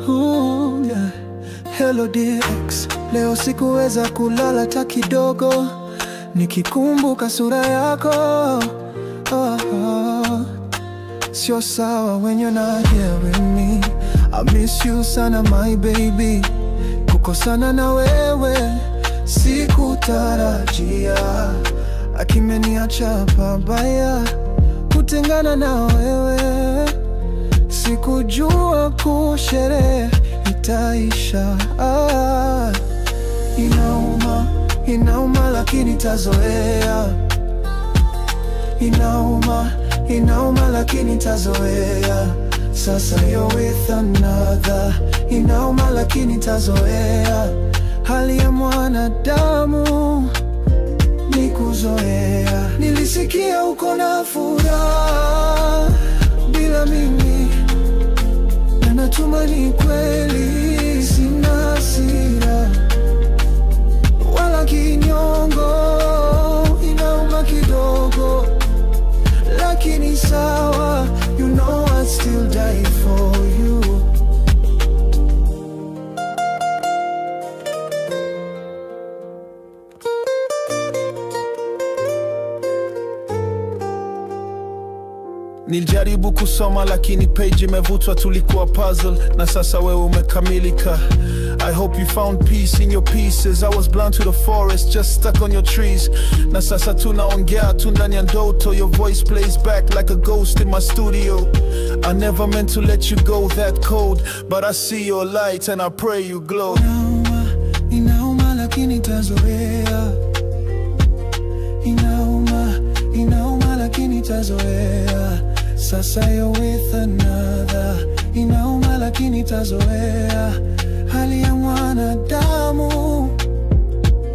Yeah. Hello DX, leo sikuweza kulala hata kidogo, nikikumbuka sura yako. Sio sawa when you're not here with me. I miss you sana my baby. Kukosana na wewe sikutarajia, akimeniacha pabaya. Kutengana na wewe sikujua kusherehe itaisha. Inauma, inauma lakini tazoea. Inauma, inauma lakini tazoea. Sasa you're with another. Inauma lakini tazoea. Hali ya mwanadamu ni kuzoea. Nilisikia uko na furaha bila mimi, na natumaini kweli sina hasira wala kinyongo. Inauma kidogo lakini sawa, you know I'd still die for you. Nilijaribu kusoma lakini page imevutwa, tulikuwa puzzle na sasa wewe umekamilika. I hope you found peace in your pieces. I was blind to the forest, just stuck on your trees. Na sasa tunaongea tu ndani ya ndoto. Your voice plays back like a ghost in my studio. I never meant to let you go that cold, but I see your light and I pray you glow. Inauma, inauma lakini tazoea. Inauma, inauma lakini tazoea. Sasa you're with another. Inauma lakini tazoea. Hali ya mwanadamu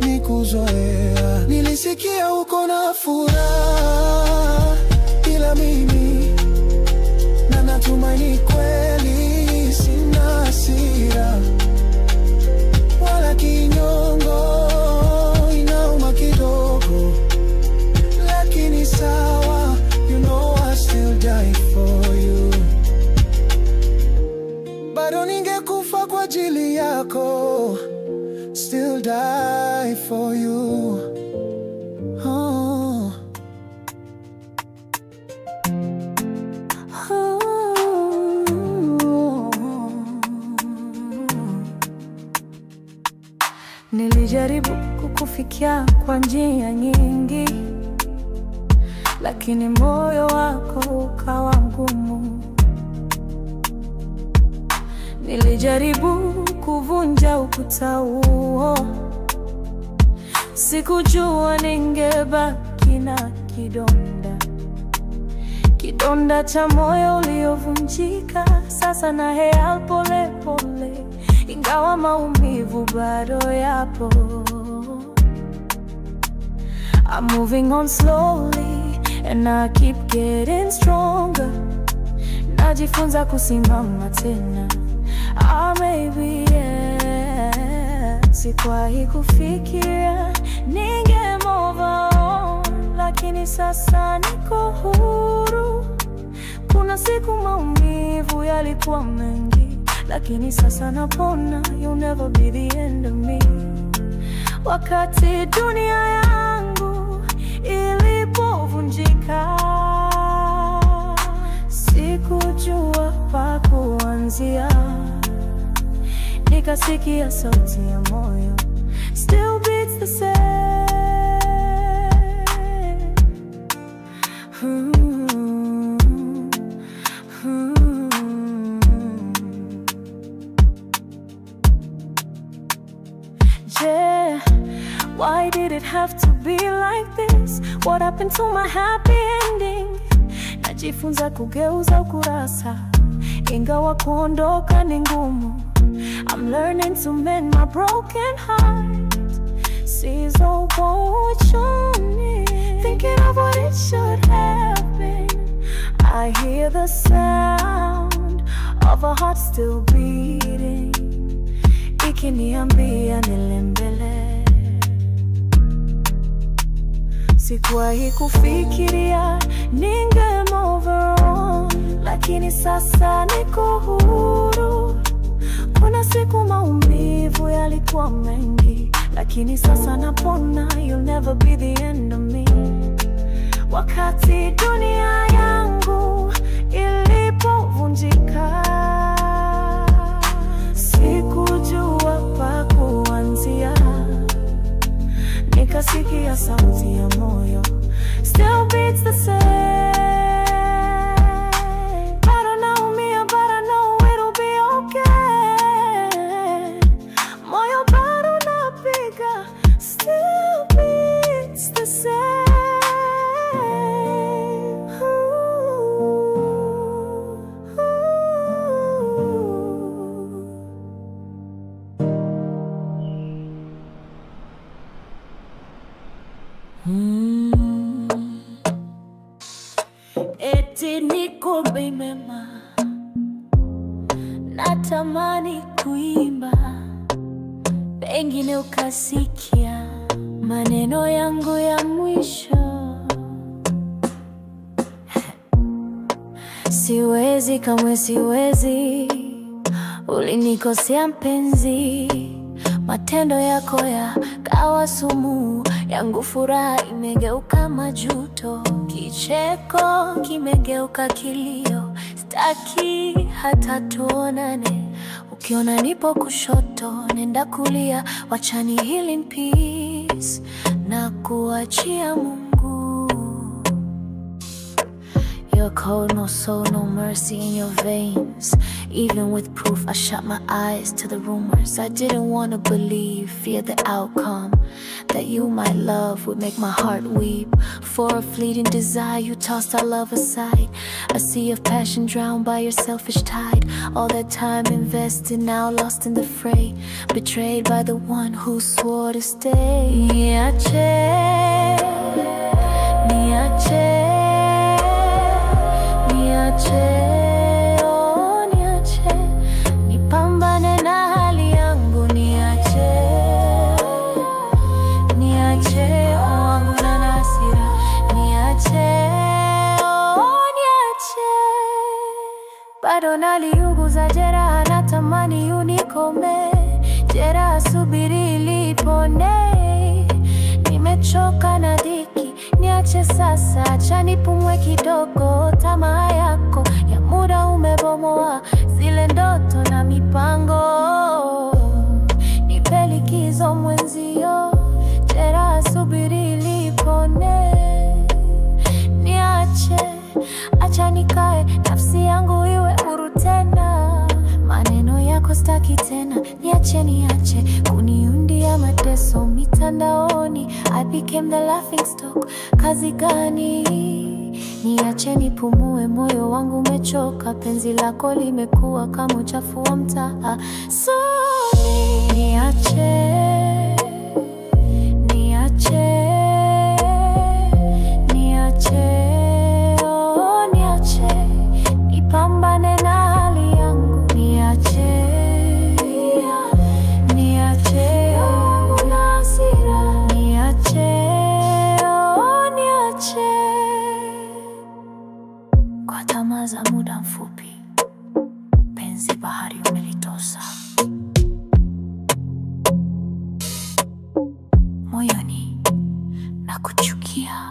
ni kuzoea. Nilisikia uko na furaha bila mimi, na natumaini kweli sina hasira wala kinyongo. Inauma kidogo lakini sawa, you know I still die for you. Bado ningekufa kwa ajili yako, still die for you. Nilijaribu kukufikia kwa njia nyingi, lakini moyo wako ukawa mgumu. Nilijaribu kuvunja ukuta huo, sikujua ningebaki na kidonda. Kidonda cha moyo uliovunjika, sasa na hea pole pole, ingawa maumivu bado yapo. I'm moving on slowly and I keep getting stronger. Najifunza kusimama tena. Maybe yeah. Sikuwahi kufikiria ninge move on, lakini sasa niko huru. Kuna siku maumivu yalikuwa mengi, lakini sasa napona. You'll never be the end of me. Wakati dunia yangu ilipovunjika, sikujua pa kuanzia. Nikasikia sauti ya moyo, still beats the same. Yeah, why did it have to be like this? What happened to my happy ending? Najifunza kugeuza ukurasa, ingawa kuondoka ni ngumu. I'm learning to mend my broken heart. Seas all watching, thinking of what it should have been. I hear the sound of a heart still beating, ikiniambia nilembele. Sikuwahi kufikiria ninge move on, lakini sasa niko huru. Kuna siku maumivu yalikuwa mengi, lakini sasa napona. You'll never be the end of me. Wakati dunia yangu ilipovunjika, sikujua pa kuanzia. Nikasikia sauti ya moyo, still beats the same. Bado naumia, but I know it'll be okay. Moyo bado napiga, still beats the same. Eti niko mema, natamani kuimba, pengine ukasikia maneno yangu ya mwisho. Siwezi kamwe siwezi, ulinikosea mpenzi. Matendo yako yakawa sumu yangu, furaha imegeuka majuto. Kicheko kimegeuka kilio, sitaki hata tuonane. Ukiona nipo kushoto, nenda kulia. Wacha ni heal in peace na kuachia Mungu. You're cold, no soul, no mercy in your veins. Even with proof, I shut my eyes to the rumors. I didn't want to believe, fear the outcome. That you, my love, would make my heart weep. For a fleeting desire, you tossed our love aside. A sea of passion drowned by your selfish tide. All that time invested, now lost in the fray. Betrayed by the one who swore to stay. Niache, niache, niache, oh niache, nipambane na hali yangu. Niache, niache, oh wangu na hasira. Niache, oh niache, bado naliuguza jeraha, natamani unikome. Jeraha subiri lipone, nimechoka na dhiki. Niache sasa, acha nipumue kidogo. Tamaa yako ya muda umebomoa zile ndoto na mipango. Nipe likizo mwenzio, jeraha subiri lipone. Niache, acha nikae, nafsi yangu iwe huru tena. Maneno yako staki tena, niache niache kuniundia mateso mitandaoni. I became the laughing stock, kazi gani? Niache nipumue, moyo wangu umechoka. Penzi lako limekuwa kama uchafu wa mtaa. So niache, niache, niache, oh niache, nipambane na hali yangu. Niache, niache, oh na hasira. Niache, oh niache, kwa tamaa za muda mfupi. Penzi bahari umelitosa, moyoni na kuchukia.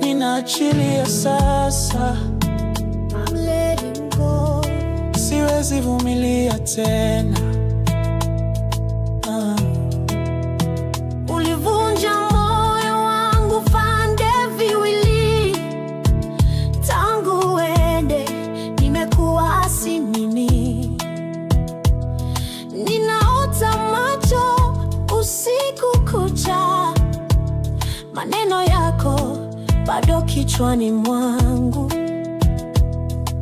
Ninaachilia sasa, I'm letting go. siwezi vumilia tena. Ulivunja moyo wangu pande viwili. Tangu uende, nimekuwa asimini. Ninaota macho usiku kucha. Maneno yako bado kichwani mwangu.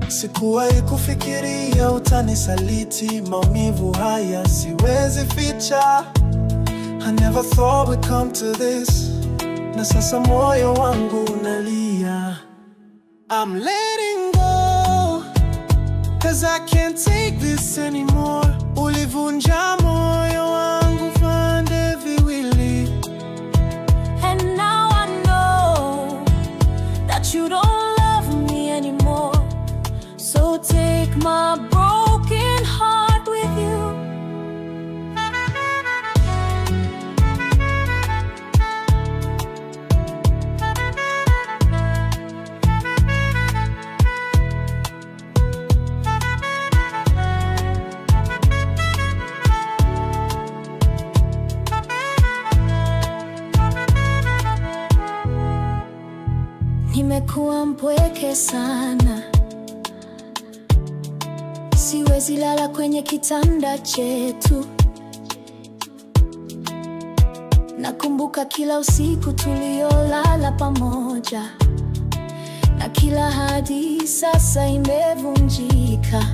Sikuwahi kufikiria utanisaliti. Maumivu haya siwezi ficha. I never thought we'd come to this. Na sasa moyo wangu unalia. I'm letting go. 'cause I can't take this anymore. Ulivunja moyo wangu vipande viwili, And now I know that you don't love me anymore. So take my broken heart with you. Nimekuwa mpweke sana, siwezi lala kwenye kitanda chetu. Nakumbuka kila usiku tuliolala pamoja, na kila hadi sasa imevunjika.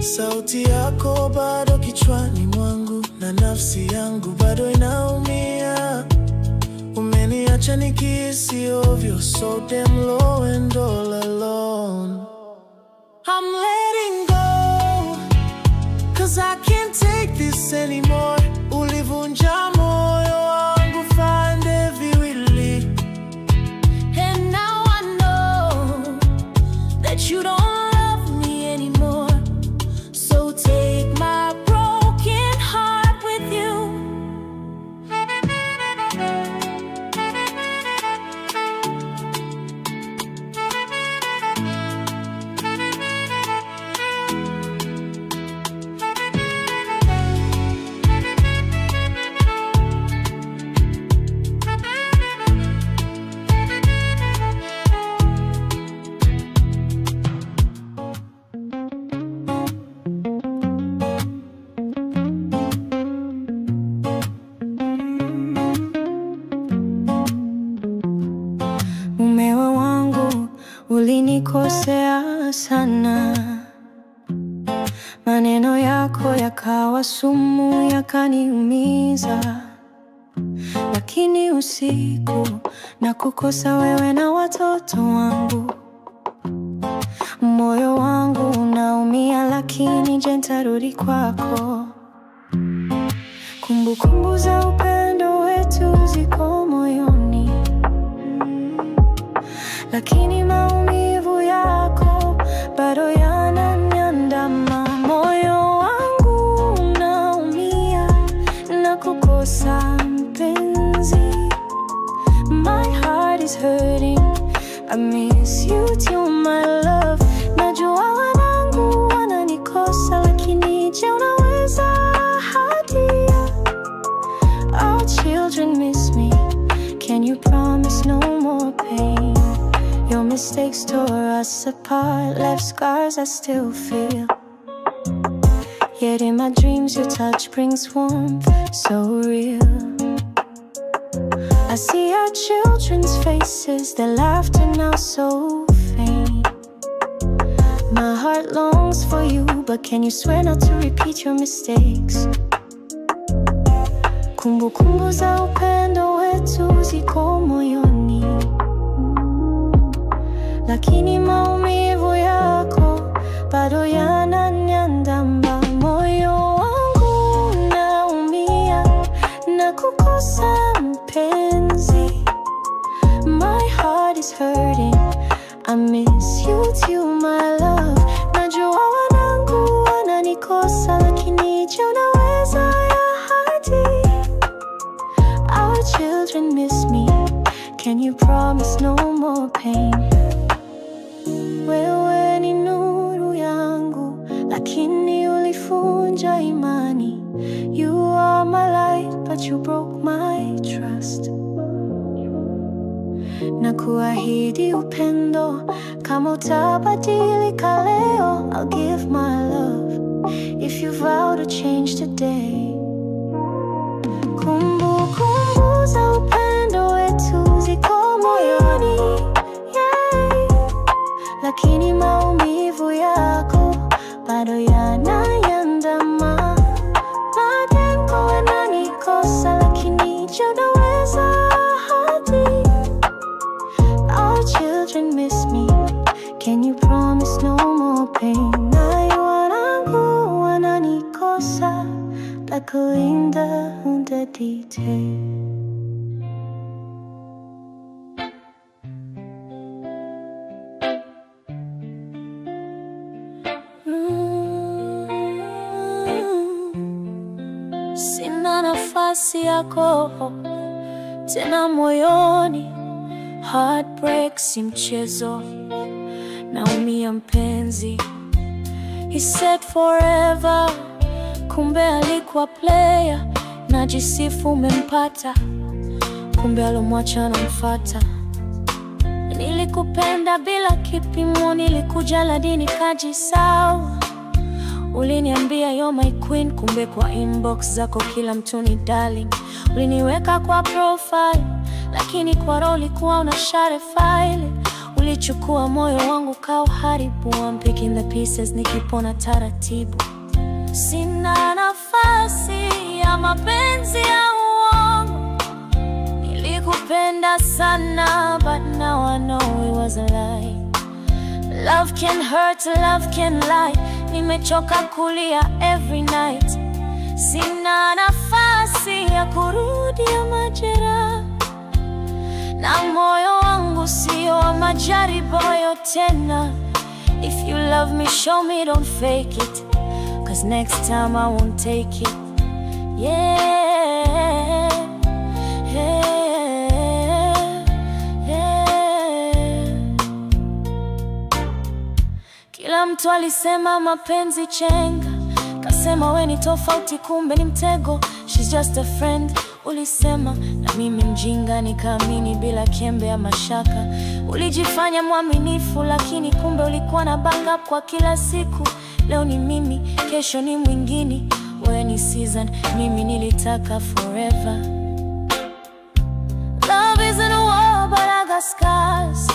Sauti yako bado kichwani mwangu, na nafsi yangu bado inaumia. Umeniacha nikihisi ovyo, so damn low and all alone. I'm letting go, 'cause I can't take this anymore. Ulivunja moyo wangu vipande viwili, And now I know that you don't love me anymore. So take my broken heart with you. Mumewa wangu, ulinikosea sana. Maneno yako yakawa sumu, yakaniumiza. Lakini usiku na kukosa wewe na watoto wangu, moyo wangu unaumia, lakini je, nitarudi kwako? Kumbukumbu za upendo wetu ziko moyoni, lakini maumivu yako bado yananiandama. Moyo wangu unaumia na kukosa mpenzi. My heart is hurting, I miss you too my love. Najua wanangu wananikosa, lakini je, unaweza hadia? Our children miss me, can you promise no more pain? Your mistakes tore us apart, left scars I still feel. Yet in my dreams your touch brings warmth so real. I see our children's faces, their laughter now so faint. My heart longs for you, but can you swear not to repeat your mistakes? Kumbukumbu za upendo wetu ziko moyoni, lakini maumivu yako bado yananiandama. Moyo wangu unaumia na kukosa mpenzi. My heart is hurting, I miss you too my love. Najua wanangu wananikosa, lakini je, unaweza yahadi? Our children miss me, can you promise no more pain? Wewe ni nuru yangu, lakini ulifunja imani. You are my light, but you broke my trust. Na kuahidi upendo, kama utabadilika leo, I'll give my love, if you vow to change today. Kumbukumbu za upendo wetu ziko moyoni, yeah. Lakini maumivu yako bado yananiandama. Malengo yananikosa, lakini je, unaweza hadi? Our children miss me, can you promise kulinda undadite. Sina nafasi yako tena moyoni, heartbreak si mchezo, naumia mpenzi. He said forever, kumbe alikuwa player. Najisifu umempata, kumbe alomwacha anamfuata. Nilikupenda bila kipimo, nilikuja ladini kajisau. Uliniambia you're my queen, kumbe kwa inbox zako kila mtu ni darling. Uliniweka kwa profile, lakini kwa roho ulikuwa unashare file. Ulichukua moyo wangu kauharibu. I'm picking the pieces nikipona taratibu. Sina nafasi ya mapenzi ya uongo. Nilikupenda sana, but now I know it was a lie. Love can hurt, love can lie. Nimechoka kulia every night. Sina nafasi ya kurudia majeraha, na moyo wangu sio wa majaribu tena. If you love me, show me, don't fake it, 'cause next time I won't take it. Yeah, yeah, yeah. Kila mtu alisema mapenzi chenga, kasema we ni tofauti, kumbe ni mtego. She's just a friend, ulisema, na mimi mjinga nikaamini bila kiembe ya mashaka. Ulijifanya mwaminifu, lakini kumbe ulikuwa na banga kwa kila siku. Leo ni mimi, kesho ni mwingine. Wewe ni season, mimi nilitaka forever. Love isn't a war, but I got scars.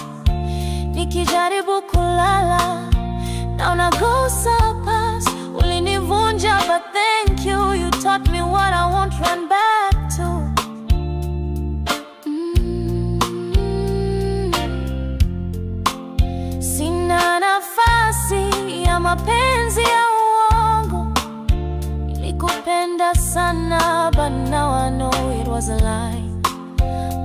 Nikijaribu kulala, naona ghosts pass. Ulinivunja, but thank you. You taught me what I won't run back to. Sina nafasi ya mapenzi ya uongo. Nilikupenda sana, but now I know it was a lie.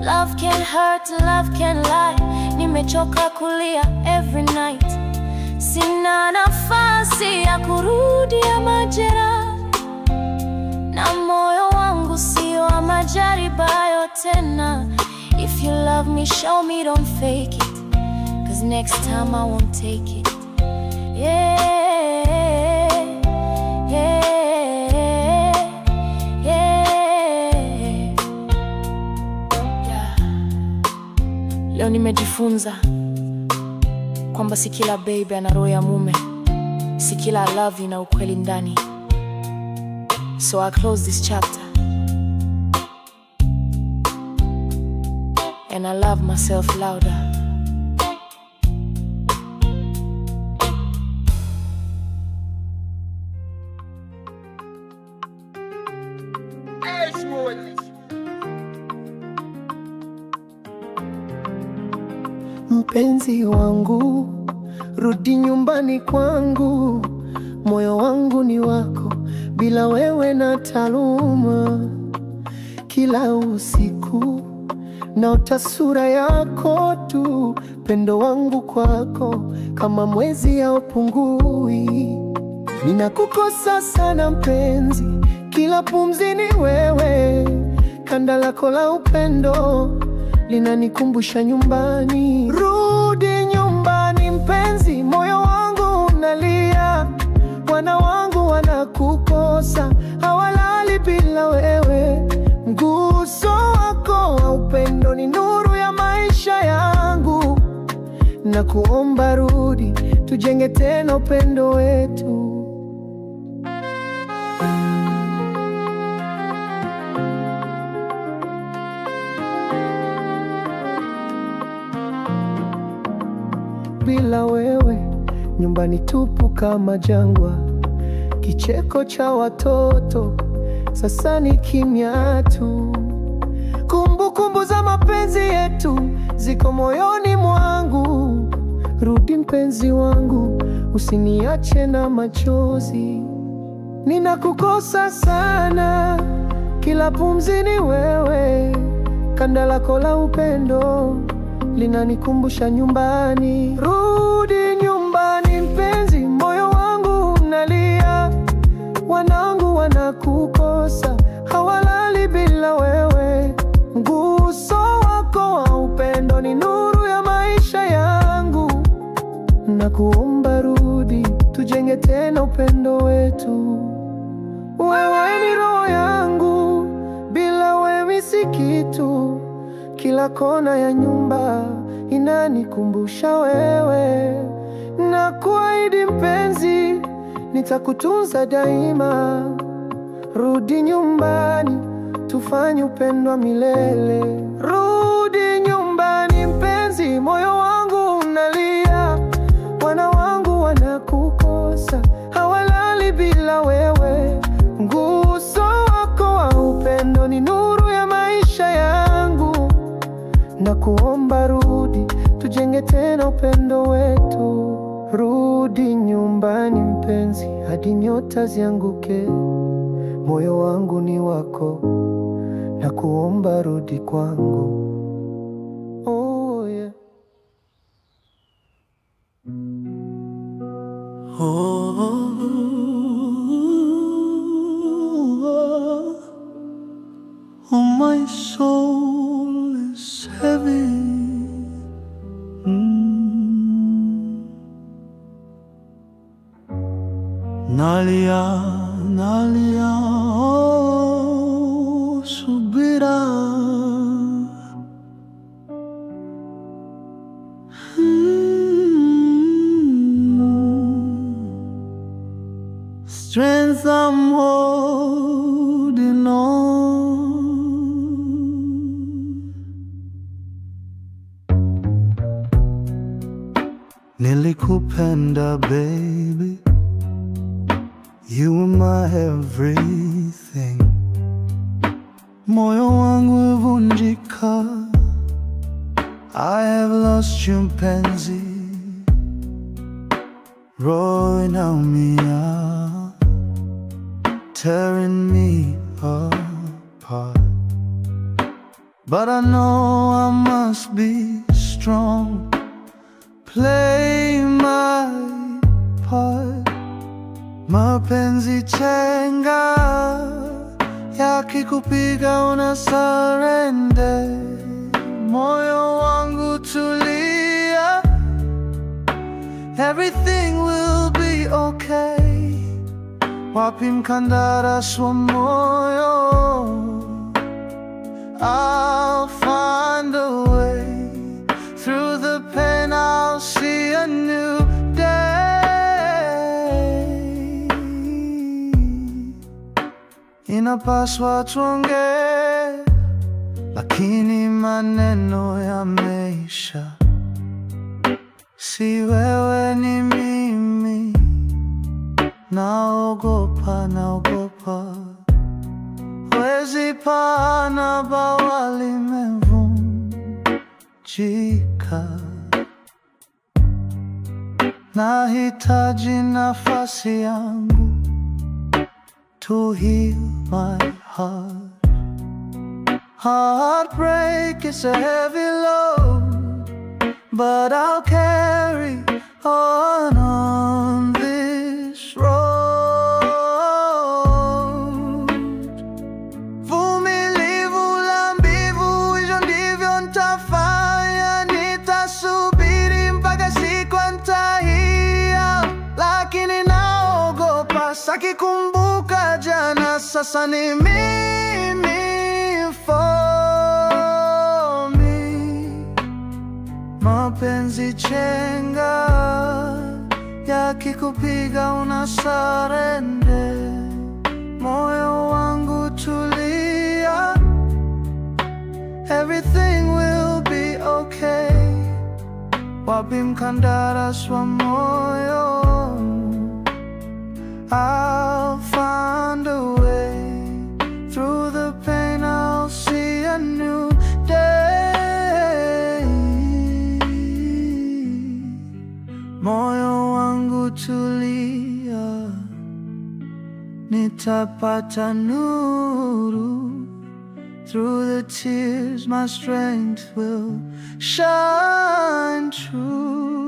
Love can hurt, love can lie. Nimechoka kulia every night. Sina nafasi ya kurudia majeraha, na moyo wangu sio wa majaribu tena. If you love me, show me, don't fake it, 'cause next time I won't take it. Yeah, yeah, yeah, yeah. Leo nimejifunza kwamba si kila baby ana roho ya mume, si kila I love you na ukweli ndani. So I close this chapter, and I love myself louder. Mpenzi wangu, rudi nyumbani kwangu. Moyo wangu ni wako, bila wewe na taaluma. Kila usiku naota sura yako tu. Pendo wangu kwako kama mwezi haupungui. Ninakukosa sana mpenzi, kila pumzi ni wewe. Kanda lako la upendo linanikumbusha nyumbani. Rudi nyumbani mpenzi, moyo wangu unalia. Wana wangu wanakukosa, hawalali bila wewe. Mguso wako wa upendo ni nuru ya maisha yangu. Nakuomba rudi, tujenge tena upendo wetu. Bila wewe nyumbani tupu kama jangwa. Kicheko cha watoto sasa ni kimya tu. Kumbukumbu za mapenzi yetu ziko moyoni mwangu. Rudi mpenzi wangu, usiniache na machozi. ninakukosa sana, kila pumzi ni wewe. Kanda lako la upendo linanikumbusha nyumbani. Rudi nyumbani mpenzi, moyo wangu unalia. Wanangu wanakukosa, hawalali bila wewe. Mguso wako wa upendo ni nuru ya maisha yangu. Nakuomba rudi, tujenge tena upendo wetu. Wewe ni roho yangu, bila wewe si kitu. Kila kona ya nyumba inanikumbusha wewe. Nakuahidi mpenzi, nitakutunza daima. Rudi nyumbani, tufanye upendo wa milele. Rudi nyumbani mpenzi, moyo wangu unalia. Wana wangu wanakukosa, hawalali bila wewe. Nguso wako wa upendo ni nuru ya maisha yangu. Nakuomba rudi, tujenge tena upendo wetu. Rudi nyumbani mpenzi, hadi nyota zianguke. Moyo wangu ni wako, nakuomba rudi kwangu. Oh yeah. Oh, my soul is heavy. Nalia, nalia, oh, subira. Strength I'm holding on. Nilikupenda baby, you were my everything. Moyo wangu umevunjika, I have lost you mpenzi. Roho inaumia, tearing me apart. But I know I must be strong, play my part. Mapenzi chenga, yakikupiga una surrender. Moyo wangu tulia, everything will be okay. Wapi mkandarasi wa moyo? I'll find a way. Through the pain I'll see a new day. Inapaswa tuongee, lakini maneno yameisha. Si wewe ni mimi, naogopa, naogopa. Wezi pana bawa limevunjika. Nahitaji nafasi yangu to heal my heart. Heartbreak is a heavy load, but I'll carry on this road. Vumilivu la mbivu, hivyo ndivyo nitafanya. Nitasubiri mpaka siku nitahia, lakini naogopa. Sakikumbuka jana, sasa ni mimi for me. Mapenzi chenga, yakikupiga una surrender. Moyo wangu tulia, everything will be okay. Wapi mkandarasi wa moyo? I'll find a way. Through the pain I'll see a new day. Moyo wangu tulia, nitapata nuru. Through the tears my strength will shine true.